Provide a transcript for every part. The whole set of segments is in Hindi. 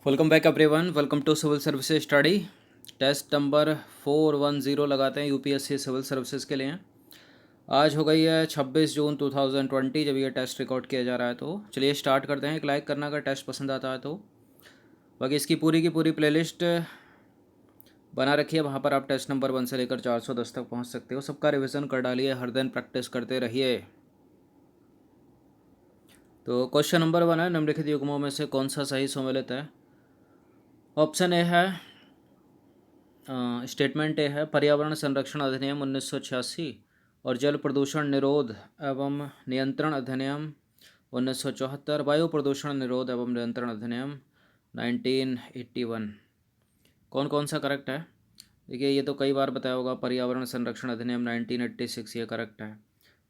Welcome back everyone. Welcome to civil services study. Test number 410 लगाते हैं यूपीएससी सिविल सर्विसेज के लिए। आज हो गई है 26 जून 2020 जब ये टेस्ट रिकॉर्ड किया जा रहा है। तो चलिए स्टार्ट करते हैं। एक लाइक करना अगर टेस्ट पसंद आता है तो। बाकी इसकी पूरी की पूरी प्लेलिस्ट बना रखी है, वहाँ पर आप टेस्ट नंबर 1 से लेकर 410 तक पहुँच सकते हो। सबका रिविज़न कर डालिए, हर दिन प्रैक्टिस करते रहिए। तो क्वेश्चन नंबर 1 है, निम्नलिखित युग्मों में से कौन सा सही सम्मिलित है। ऑप्शन ए है, स्टेटमेंट ए है पर्यावरण संरक्षण अधिनियम 1986 और जल प्रदूषण निरोध एवं नियंत्रण अधिनियम 1974, वायु प्रदूषण निरोध एवं नियंत्रण अधिनियम 1981। कौन कौन सा करेक्ट है? देखिए, ये तो कई बार बताया होगा। पर्यावरण संरक्षण अधिनियम 1986 ये करेक्ट है।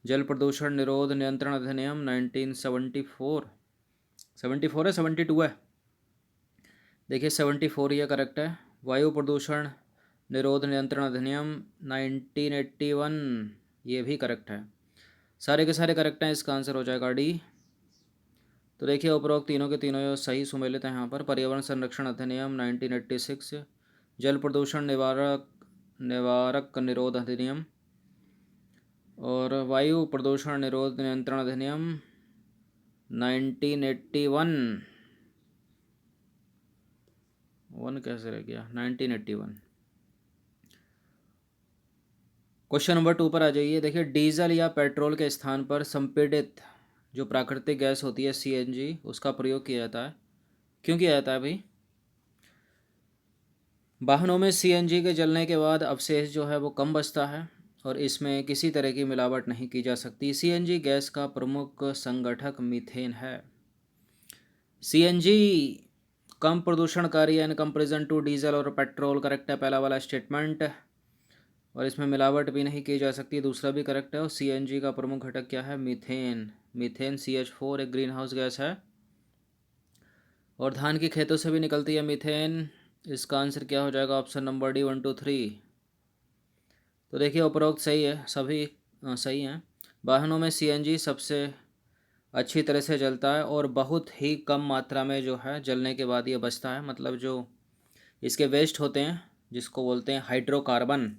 जल प्रदूषण निरोध नियंत्रण अधिनियम 1974, 74 है 72 है? देखिए 74 ये करेक्ट है। वायु प्रदूषण निरोध नियंत्रण अधिनियम 1981 ये भी करेक्ट है। सारे के सारे करेक्ट हैं, इसका आंसर हो जाएगा डी। तो देखिए उपरोक्त तीनों के तीनों सही सुमेलित हैं यहाँ पर। पर्यावरण संरक्षण अधिनियम 1986, जल प्रदूषण निवारक निरोध अधिनियम और वायु प्रदूषण निरोध नियंत्रण अधिनियम 1981। वन कैसे रह गया? 1981। क्वेश्चन नंबर 2 पर आ जाइए। देखिए, डीजल या पेट्रोल के स्थान पर संपीड़ित जो प्राकृतिक गैस होती है सीएनजी, उसका प्रयोग किया जाता है। क्यों किया जाता है भाई? वाहनों में सीएनजी के जलने के बाद अवशेष जो है वो कम बचता है और इसमें किसी तरह की मिलावट नहीं की जा सकती। सीएनजी गैस का प्रमुख संगठक मीथेन है। सीएनजी कम प्रदूषणकारी इन कंपेरिजन टू डीजल और पेट्रोल, करेक्ट है पहला वाला स्टेटमेंट। और इसमें मिलावट भी नहीं की जा सकती, दूसरा भी करेक्ट है। और सीएनजी का प्रमुख घटक क्या है? मीथेन। मीथेन CH4 एक ग्रीन हाउस गैस है और धान की खेतों से भी निकलती है मीथेन। इसका आंसर क्या हो जाएगा? Option number D 1 2 3। तो देखिए उपरोक्त सही है, सभी सही हैं। वाहनों में सीएनजी सबसे अच्छी तरह से जलता है और बहुत ही कम मात्रा में जो है जलने के बाद ये बचता है। मतलब जो इसके वेस्ट होते हैं जिसको बोलते हैं हाइड्रोकार्बन,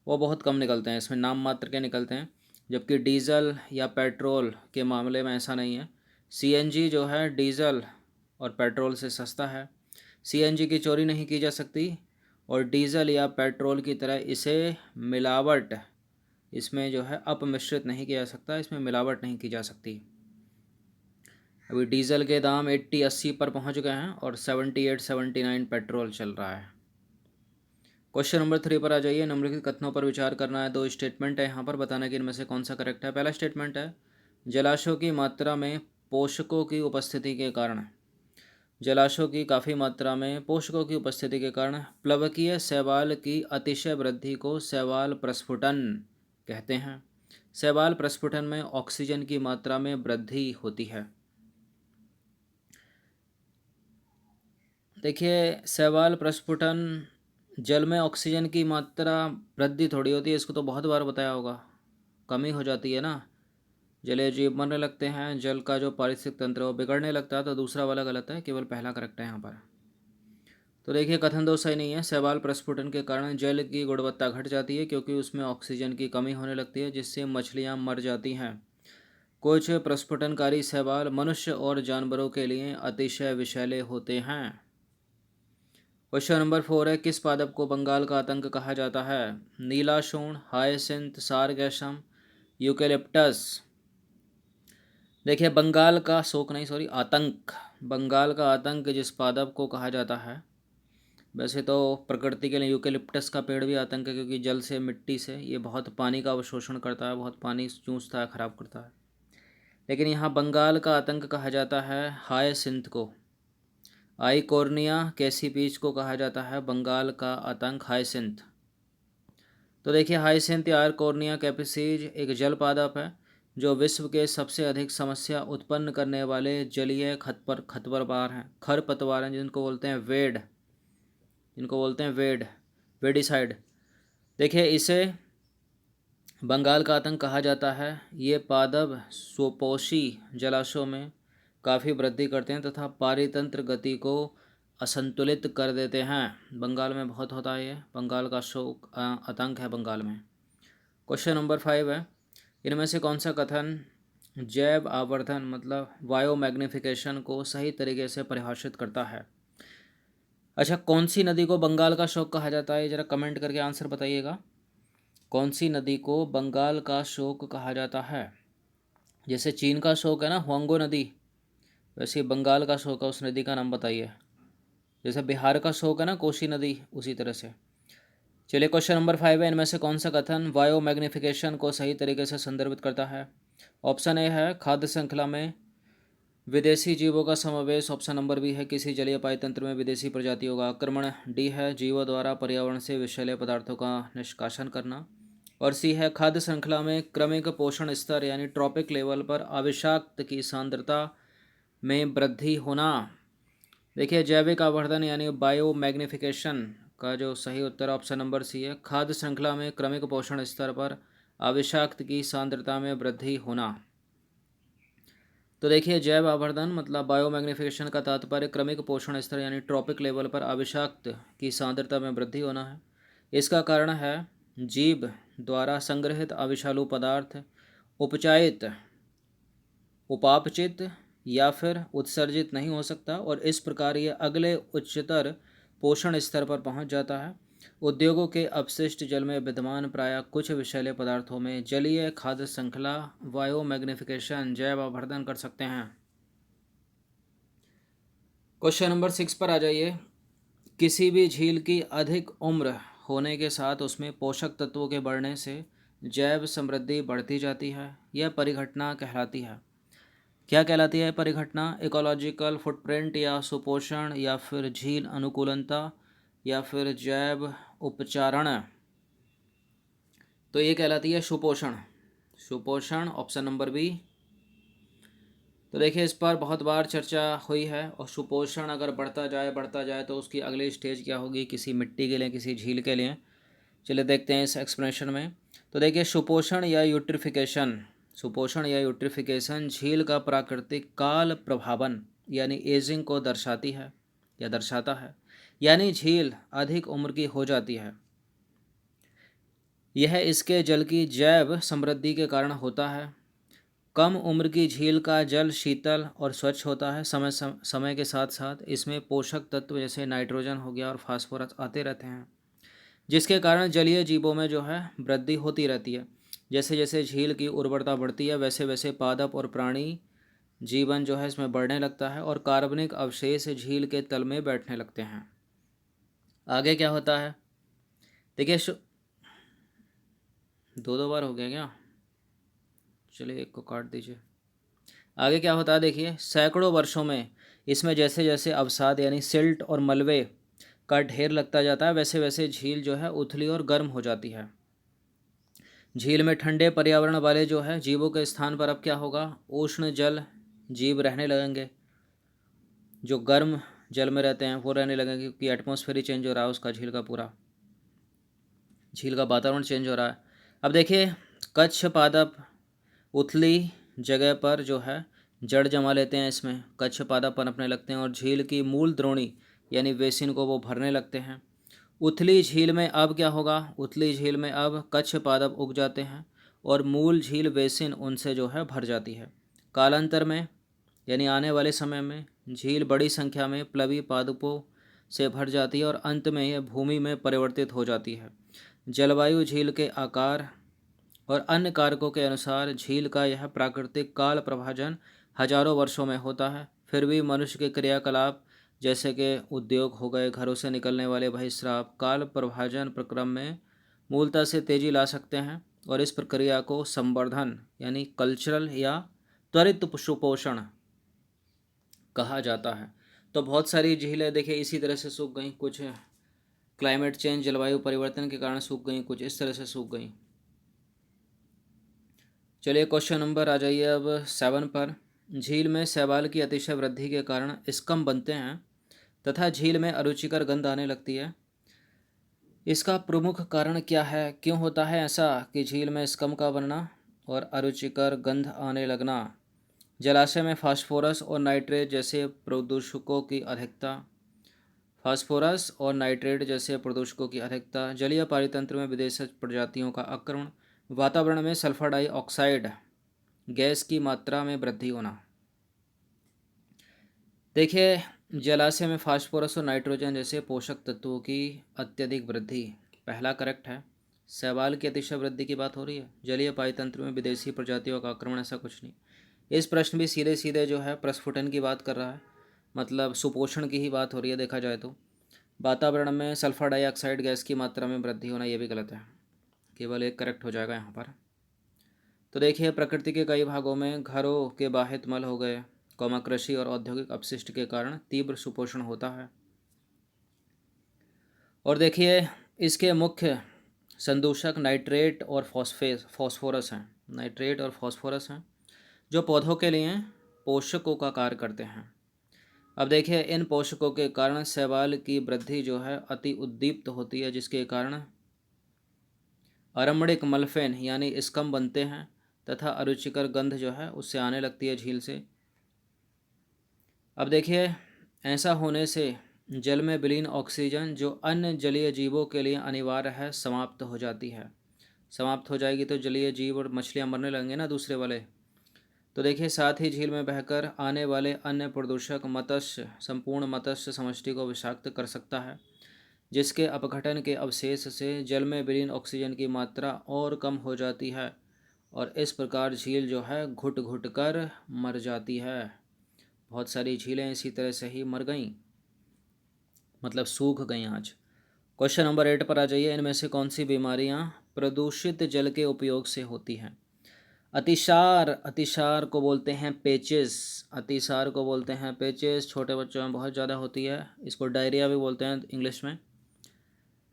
वो बहुत कम निकलते हैं, इसमें नाम मात्र के निकलते हैं। जबकि डीजल या पेट्रोल के मामले में ऐसा नहीं है। सीएनजी जो है डीजल और पेट्रोल से सस्ता है। सीएनजी की चोरी नहीं की जा सकती और डीजल या पेट्रोल की तरह इसे मिलावट, इसमें जो है अपमिश्रित नहीं किया जा सकता, इसमें मिलावट नहीं की जा सकती। अभी डीजल के दाम 80-80 पर पहुंच गए हैं और 78-79 पेट्रोल चल रहा है। क्वेश्चन नंबर 3 पर आ जाइए। निम्नलिखित कथनों पर विचार करना है। 2 स्टेटमेंट है यहाँ पर, बताना कि इनमें से कौन सा करेक्ट है। पहला स्टेटमेंट है, जलाशयों की मात्रा में पोषकों की उपस्थिति के कारण, जलाशयों की काफ़ी मात्रा में पोषकों की उपस्थिति के कारण प्लवकीय शैवाल की अतिशय वृद्धि को शैवाल प्रस्फुटन कहते हैं। शैवाल प्रस्फुटन में ऑक्सीजन की मात्रा में वृद्धि होती है। देखिए, शैवाल प्रस्फुटन, जल में ऑक्सीजन की मात्रा वृद्धि थोड़ी होती है, इसको तो बहुत बार बताया होगा। कमी हो जाती है ना, जलीय जीव मरने लगते हैं, जल का जो पारिस्थितिक तंत्र है वो बिगड़ने लगता है। तो दूसरा वाला गलत है, केवल पहला करेक्ट है यहाँ पर। तो देखिए कथन 2 सही नहीं है। शैवाल प्रस्फुटन के कारण जल की गुणवत्ता घट जाती है क्योंकि उसमें ऑक्सीजन की कमी होने लगती है जिससे मछलियाँ मर जाती हैं। कुछ प्रस्फुटनकारी शैवाल मनुष्य और जानवरों के लिए अतिशय विषैले होते हैं। क्वेश्चन नंबर 4 है, किस पादप को बंगाल का आतंक कहा जाता है? नीला शूण, हायसिंथ, सारगैसम, यूकेलिप्टस। देखिए बंगाल का शोक नहीं, सॉरी, आतंक, बंगाल का आतंक जिस पादप को कहा जाता है, वैसे तो प्रकृति के लिए यूकेलिप्टस का पेड़ भी आतंक है क्योंकि जल से, मिट्टी से ये बहुत पानी का अवशोषण करता है, बहुत पानी चूसता है, खराब करता है। लेकिन यहाँ बंगाल का आतंक कहा जाता है हायसिंथ को। आइकोर्निया कैसीपीच को कहा जाता है बंगाल का आतंक हायसिंथ। तो देखिए हायसिंथ या आइकोर्निया कैपिसीज एक जल पादप है जो विश्व के सबसे अधिक समस्या उत्पन्न करने वाले जलीय खरपतवार हैं, खरपतवार हैं, जिनको बोलते हैं वेड, जिनको बोलते हैं वेडिसाइड। देखिए इसे बंगाल का आतंक कहा जाता है। ये पादप स्वपोषी जलाशयों में काफ़ी वृद्धि करते हैं तथा पारितंत्र गति को असंतुलित कर देते हैं। बंगाल में बहुत होता है ये, बंगाल का शोक आतंक है बंगाल में। क्वेश्चन नंबर 5 है, इनमें से कौन सा कथन जैव आवर्धन मतलब बायो मैग्निफिकेशन को सही तरीके से परिभाषित करता है? अच्छा, कौन सी नदी को बंगाल का शोक कहा जाता है? ज़रा कमेंट करके आंसर बताइएगा। कौन सी नदी को बंगाल का शोक कहा जाता है? जैसे चीन का शोक है ना हुआंगो नदी, वैसे ही बंगाल का शोक है, उस नदी का नाम बताइए। जैसे बिहार का शोक है ना कोसी नदी, उसी तरह से। चलिए क्वेश्चन नंबर 5 है, इनमें से कौन सा कथन बायो मैग्निफिकेशन को सही तरीके से संदर्भित करता है? ऑप्शन ए है खाद्य श्रृंखला में विदेशी जीवों का समावेश। ऑप्शन नंबर बी है किसी जलीय पायतंत्र में विदेशी प्रजातियों का आक्रमण। डी है जीवों द्वारा पर्यावरण से विषैले पदार्थों का निष्कासन करना। और सी है खाद्य श्रृंखला में क्रमिक पोषण स्तर यानी ट्रॉपिक लेवल पर अविषाक्त की सांद्रता में वृद्धि होना। देखिए, जैविक आवर्धन यानी बायो मैग्निफिकेशन का जो सही उत्तर ऑप्शन नंबर सी है, खाद्य श्रृंखला में क्रमिक पोषण स्तर पर अविषाक्त की सांद्रता में वृद्धि होना। तो देखिए, जैव आवर्धन मतलब बायो मैग्निफिकेशन का तात्पर्य क्रमिक पोषण स्तर यानी ट्रॉपिक लेवल पर अविषाक्त की सांद्रता में वृद्धि होना है। इसका कारण है जीव द्वारा संग्रहित अविषालु पदार्थ उपचायित, उपापचित या फिर उत्सर्जित नहीं हो सकता और इस प्रकार ये अगले उच्चतर पोषण स्तर पर पहुंच जाता है। उद्योगों के अपशिष्ट जल में विद्यमान प्रायः कुछ विषैले पदार्थों में जलीय खाद्य श्रृंखला बायो मैग्निफिकेशन जैव आवर्धन कर सकते हैं। क्वेश्चन नंबर 6 पर आ जाइए। किसी भी झील की अधिक उम्र होने के साथ उसमें पोषक तत्वों के बढ़ने से जैव समृद्धि बढ़ती जाती है। यह परिघटना कहलाती है। क्या कहलाती है परिघटना? इकोलॉजिकल फुटप्रिंट या सुपोषण या फिर झील अनुकूलनता या फिर जैव उपचारण। तो ये कहलाती है सुपोषण। सुपोषण ऑप्शन नंबर बी। तो देखिए, इस पर बहुत बार चर्चा हुई है और सुपोषण अगर बढ़ता जाए तो उसकी अगली स्टेज क्या होगी किसी मिट्टी के लिए, किसी झील के लिए। चलिए देखते हैं इस एक्सप्लेनेशन में। तो देखिए, सुपोषण या यूट्रिफिकेशन झील का प्राकृतिक काल प्रभावन यानी एजिंग को दर्शाती है या दर्शाता है, यानी झील अधिक उम्र की हो जाती है। यह इसके जल की जैव समृद्धि के कारण होता है। कम उम्र की झील का जल शीतल और स्वच्छ होता है। समय के साथ साथ इसमें पोषक तत्व जैसे नाइट्रोजन हो गया और फास्फोरस आते रहते हैं, जिसके कारण जलीय जीवों में जो है वृद्धि होती रहती है। जैसे जैसे झील की उर्वरता बढ़ती है वैसे वैसे पादप और प्राणी जीवन जो है इसमें बढ़ने लगता है और कार्बनिक अवशेष झील के तल में बैठने लगते हैं। आगे क्या होता है? देखिए, दो बार हो गया क्या? चलिए एक को काट दीजिए। आगे क्या होता है देखिए, सैकड़ों वर्षों में इसमें जैसे जैसे अवसाद यानी सिल्ट और मलबे का ढेर लगता जाता है वैसे वैसे झील जो है उथली और गर्म हो जाती है। झील में ठंडे पर्यावरण वाले जो है जीवों के स्थान पर अब क्या होगा, उष्ण जल जीव रहने लगेंगे। जो गर्म जल में रहते हैं वो रहने लगेंगे क्योंकि एटमॉस्फेयर ही चेंज हो रहा है उसका, झील का वातावरण चेंज हो रहा है। अब देखिए, कच्छ पादप उथली जगह पर जो है जड़ जमा लेते हैं, इसमें कच्छ पादप पनपने लगते हैं और झील की मूल द्रोणी यानी बेसिन को वो भरने लगते हैं। उथली झील में अब क्या होगा, उथली झील में अब कच्छ पादप उग जाते हैं और मूल झील बेसिन उनसे जो है भर जाती है। कालांतर में यानी आने वाले समय में झील बड़ी संख्या में प्लवी पादपों से भर जाती है और अंत में यह भूमि में परिवर्तित हो जाती है। जलवायु, झील के आकार और अन्य कारकों के अनुसार झील का यह प्राकृतिक काल प्रभाजन हजारों वर्षों में होता है। फिर भी मनुष्य के क्रियाकलाप जैसे कि उद्योग हो गए, घरों से निकलने वाले बहिस्राव काल प्रभाजन प्रक्रम में मूलतः से तेजी ला सकते हैं और इस प्रक्रिया को संवर्धन यानी कल्चरल या त्वरित सुपोषण कहा जाता है। तो बहुत सारी झीलें देखिए इसी तरह से सूख गई, कुछ क्लाइमेट चेंज जलवायु परिवर्तन के कारण सूख गई, कुछ इस तरह से सूख गई। चलिए क्वेश्चन नंबर आ जाइए अब 7 पर। झील में शैवाल की अतिशय वृद्धि के कारण स्कम बनते हैं तथा झील में अरुचिकर गंध आने लगती है। इसका प्रमुख कारण क्या है? क्यों होता है ऐसा कि झील में स्कम का बनना और अरुचिकर गंध आने लगना? जलाशय में फास्फोरस और नाइट्रेट जैसे प्रदूषकों की अधिकता, फास्फोरस और नाइट्रेट जैसे प्रदूषकों की अधिकता, जलीय पारितंत्र में विदेशी प्रजातियों का आक्रमण, वातावरण में सल्फर डाइऑक्साइड गैस की मात्रा में वृद्धि होना। देखिए, जलाशय में फास्फोरस और नाइट्रोजन जैसे पोषक तत्वों की अत्यधिक वृद्धि, पहला करेक्ट है। शैवाल की अतिशय वृद्धि की बात हो रही है। जलीय पारितंत्र में विदेशी प्रजातियों का आक्रमण, ऐसा कुछ नहीं। इस प्रश्न भी सीधे सीधे जो है प्रस्फुटन की बात कर रहा है, मतलब सुपोषण की ही बात हो रही है देखा जाए तो। वातावरण में सल्फर डाइऑक्साइड गैस की मात्रा में वृद्धि होना, ये भी गलत है, केवल एक करेक्ट हो जाएगा यहाँ पर। तो देखिए, प्रकृति के कई भागों में घरों के बाहित मल हो गए, कृषि और औद्योगिक अपशिष्ट के कारण तीव्र सुपोषण होता है। और देखिए, इसके मुख्य संदूषक नाइट्रेट और फॉस्फोरस हैं। नाइट्रेट और फॉस्फोरस हैं जो पौधों के लिए पोषकों का कार्य करते हैं। अब देखिए, इन पोषकों के कारण शैवाल की वृद्धि जो है अति उद्दीप्त होती है, जिसके कारण अरमणिक मल्फेन यानी स्कम बनते हैं तथा अरुचिकर गंध जो है उससे आने लगती है झील से। अब देखिए, ऐसा होने से जल में विलीन ऑक्सीजन जो अन्य जलीय जीवों के लिए अनिवार्य है समाप्त हो जाती है। समाप्त हो जाएगी तो जलीय जीव और मछलियाँ मरने लगेंगे ना दूसरे वाले। तो देखिए, साथ ही झील में बहकर आने वाले अन्य प्रदूषक मत्स्य संपूर्ण मत्स्य समष्टि को विषाक्त कर सकता है, जिसके अपघटन के अवशेष से जल में विलीन ऑक्सीजन की मात्रा और कम हो जाती है और इस प्रकार झील जो है घुट घुट कर मर जाती है। बहुत सारी झीलें इसी तरह से ही मर गईं, मतलब सूख गईं आज। क्वेश्चन नंबर 8 पर आ जाइए। इनमें से कौन सी बीमारियां प्रदूषित जल के उपयोग से होती हैं? अतिसार, अतिसार को बोलते हैं पेचिस, अतिसार को बोलते हैं पेचिस। छोटे बच्चों में बहुत ज़्यादा होती है, इसको डायरिया भी बोलते हैं इंग्लिश में।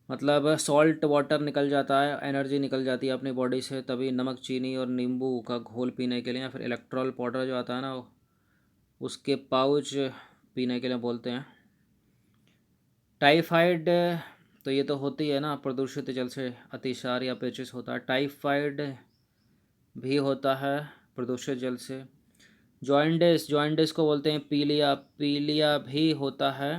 मतलब सॉल्ट वाटर निकल जाता है, एनर्जी निकल जाती है अपनी बॉडी से, तभी नमक, चीनी और नींबू का घोल पीने के लिए, या फिर इलेक्ट्रॉल पाउडर जो आता है ना उसके पाउच पीने के लिए बोलते हैं। टाइफाइड, तो ये तो होती है ना प्रदूषित जल से अतिसार या पेचिस होता है। टाइफाइड भी होता है प्रदूषित जल से। जॉइंडिस, जॉइंडिस को बोलते हैं पीलिया, पीलिया भी होता है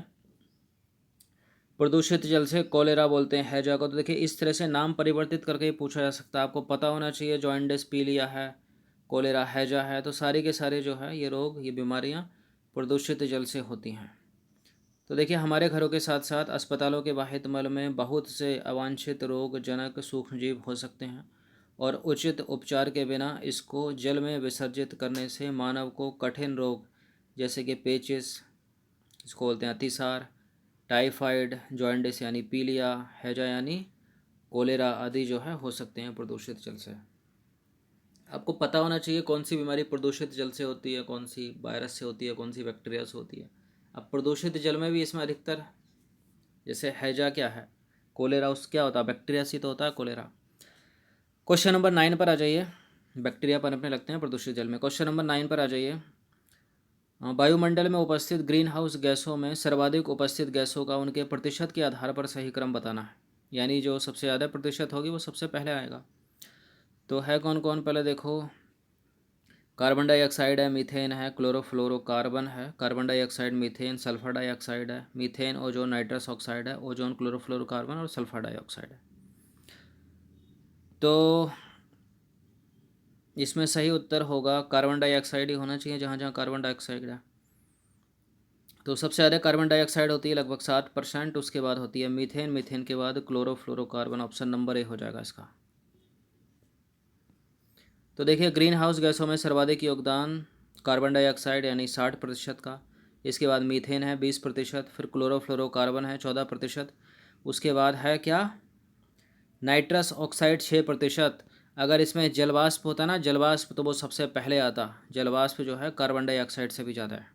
प्रदूषित जल से। कोलेरा बोलते हैं हैजा को। तो देखिए, इस तरह से नाम परिवर्तित करके ही पूछा जा सकता है, आपको पता होना चाहिए जॉइंडिस पीलिया है, कोलेरा हैजा है। तो सारे के सारे जो है ये रोग, ये बीमारियां प्रदूषित जल से होती हैं। तो देखिए, हमारे घरों के साथ साथ अस्पतालों के बाहित मल में बहुत से अवांछित रोगजनक सूक्ष्मजीव हो सकते हैं और उचित उपचार के बिना इसको जल में विसर्जित करने से मानव को कठिन रोग जैसे कि पेचिस, इसको बोलते हैं अतिसार, टाइफाइड, जॉइंडिस यानी पीलिया, हैजा यानी कोलेरा आदि जो है हो सकते हैं प्रदूषित जल से। आपको पता होना चाहिए कौन सी बीमारी प्रदूषित जल से होती है, कौन सी वायरस से होती है, कौन सी बैक्टीरिया से होती है। अब प्रदूषित जल में भी इसमें अधिकतर, जैसे हैजा क्या है, कोलेरा, उस क्या होता है, बैक्टीरिया से तो होता है कोलेरा। क्वेश्चन नंबर 9 पर आ जाइए। बैक्टीरिया पनपने लगते हैं प्रदूषित जल में। क्वेश्चन नंबर 9 पर आ जाइए। वायुमंडल में उपस्थित ग्रीन हाउस गैसों में सर्वाधिक उपस्थित गैसों का उनके प्रतिशत के आधार पर सही क्रम बताना है, यानी जो सबसे ज़्यादा प्रतिशत होगी वो सबसे पहले आएगा। तो है कौन कौन, पहले देखो, कार्बन डाइऑक्साइड है, मीथेन है, क्लोरोफ्लोरोकार्बन है, carbon dioxide, methane, sulphur dioxide है, मीथेन, ओजोन, नाइट्रस ऑक्साइड है, ओजोन, क्लोरोफ्लोरोकार्बन और सल्फर डाइऑक्साइड है। तो इसमें सही उत्तर होगा कार्बन डाइऑक्साइड ही होना चाहिए, जहाँ जहाँ कार्बन डाइऑक्साइड है। तो सबसे ज़्यादा कार्बन डाइऑक्साइड होती है लगभग 7%, उसके बाद होती है मीथेन, मीथेन के बाद क्लोरोफ्लोरोकार्बन। ऑप्शन नंबर ए हो जाएगा इसका। तो देखिए, ग्रीन हाउस गैसों में सर्वाधिक योगदान कार्बन डाइऑक्साइड यानी 60% का, इसके बाद मीथेन है 20%, फिर क्लोरोफ्लोरोकार्बन है 14%, उसके बाद है क्या, नाइट्रस ऑक्साइड 6%। अगर इसमें जलवाष्प होता ना, जलवाष्प, तो वो सबसे पहले आता। जलवाष्प जो है कार्बन डाइऑक्साइड से भी ज़्यादा है।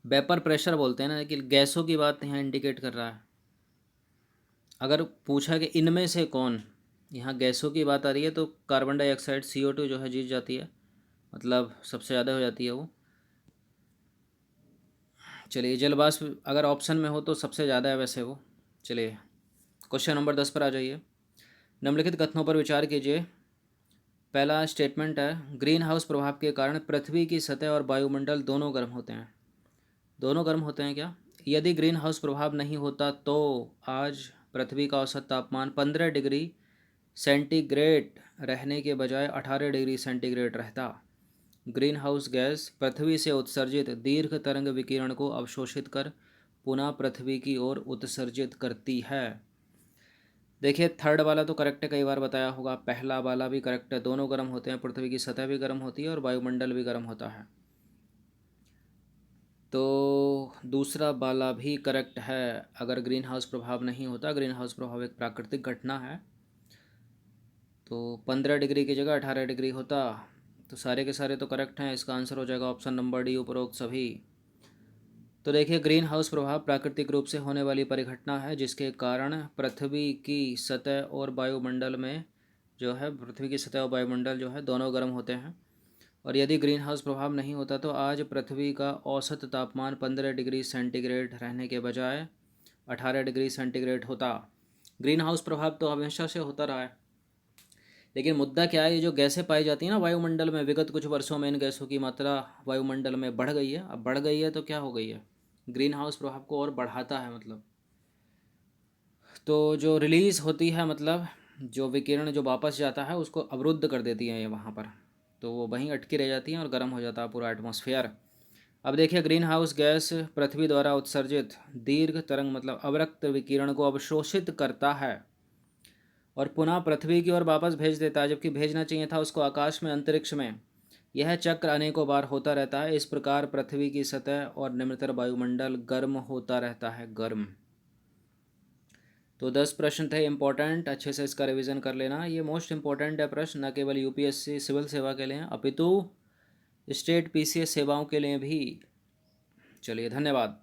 वेपर प्रेशर बोलते हैं ना, लेकिन गैसों की बात यहाँ इंडिकेट कर रहा है। अगर पूछा कि इनमें से कौन, यहाँ गैसों की बात आ रही है तो कार्बन डाइऑक्साइड CO2 जो है जीत जाती है, मतलब सबसे ज़्यादा हो जाती है वो। चलिए, जलवाष्प अगर ऑप्शन में हो तो सबसे ज़्यादा है वैसे वो। चलिए, क्वेश्चन नंबर 10 पर आ जाइए। निम्नलिखित कथनों पर विचार कीजिए। पहला स्टेटमेंट है, ग्रीन हाउस प्रभाव के कारण पृथ्वी की सतह और वायुमंडल दोनों गर्म होते हैं। दोनों गर्म होते हैं क्या? यदि ग्रीन हाउस प्रभाव नहीं होता तो आज पृथ्वी का औसत तापमान 15 डिग्री सेंटीग्रेड रहने के बजाय 18 डिग्री सेंटीग्रेड रहता। ग्रीन हाउस गैस पृथ्वी से उत्सर्जित दीर्घ तरंग विकिरण को अवशोषित कर पुनः पृथ्वी की ओर उत्सर्जित करती है। देखिए थर्ड वाला तो करेक्ट है, कई बार बताया होगा। पहला वाला भी करेक्ट है, दोनों गर्म होते हैं, पृथ्वी की सतह भी गर्म होती है और वायुमंडल भी गर्म होता है। तो दूसरा वाला भी करेक्ट है। अगर ग्रीन हाउस प्रभाव नहीं होता, ग्रीन हाउस प्रभाव एक प्राकृतिक घटना है, तो 15 डिग्री की जगह 18 डिग्री होता। तो सारे के सारे तो करेक्ट हैं। इसका आंसर हो जाएगा ऑप्शन नंबर डी, उपरोक्त सभी। तो देखिए ग्रीन हाउस प्रभाव प्राकृतिक रूप से होने वाली परिघटना है जिसके कारण पृथ्वी की सतह और वायुमंडल में जो है, पृथ्वी की सतह और वायुमंडल जो है दोनों गर्म होते हैं। और यदि ग्रीन हाउस प्रभाव नहीं होता तो आज पृथ्वी का औसत तापमान 15 डिग्री सेंटीग्रेड रहने के बजाय 18 डिग्री सेंटीग्रेड होता। ग्रीन हाउस प्रभाव तो हमेशा से होता रहा है, लेकिन मुद्दा क्या है, ये जो गैसें पाई जाती हैं ना वायुमंडल में, विगत कुछ वर्षों में इन गैसों की मात्रा वायुमंडल में बढ़ गई है। अब बढ़ गई है तो क्या हो गई है, ग्रीन हाउस प्रभाव को और बढ़ाता है। मतलब तो जो रिलीज़ होती है, मतलब जो विकिरण जो वापस जाता है उसको अवरुद्ध कर देती है ये वहाँ पर, तो वो वहीं अटकी रह जाती हैं और गर्म हो जाता है पूरा एटमॉस्फेयर। अब देखिए ग्रीन हाउस गैस पृथ्वी द्वारा उत्सर्जित दीर्घ तरंग मतलब अवरक्त विकिरण को अवशोषित करता है और पुनः पृथ्वी की ओर वापस भेज देता है, जबकि भेजना चाहिए था उसको आकाश में, अंतरिक्ष में। यह चक्र अनेकों बार होता रहता है। इस प्रकार पृथ्वी की सतह और निम्नतर वायुमंडल गर्म होता रहता है, गर्म। तो 10 प्रश्न थे इंपॉर्टेंट, अच्छे से इसका रिवीजन कर लेना। ये मोस्ट इंपॉर्टेंट है प्रश्न, न केवल यूपीएससी सिविल सेवा के लिए अपितु स्टेट पीसीएस सेवाओं के लिए भी। चलिए धन्यवाद।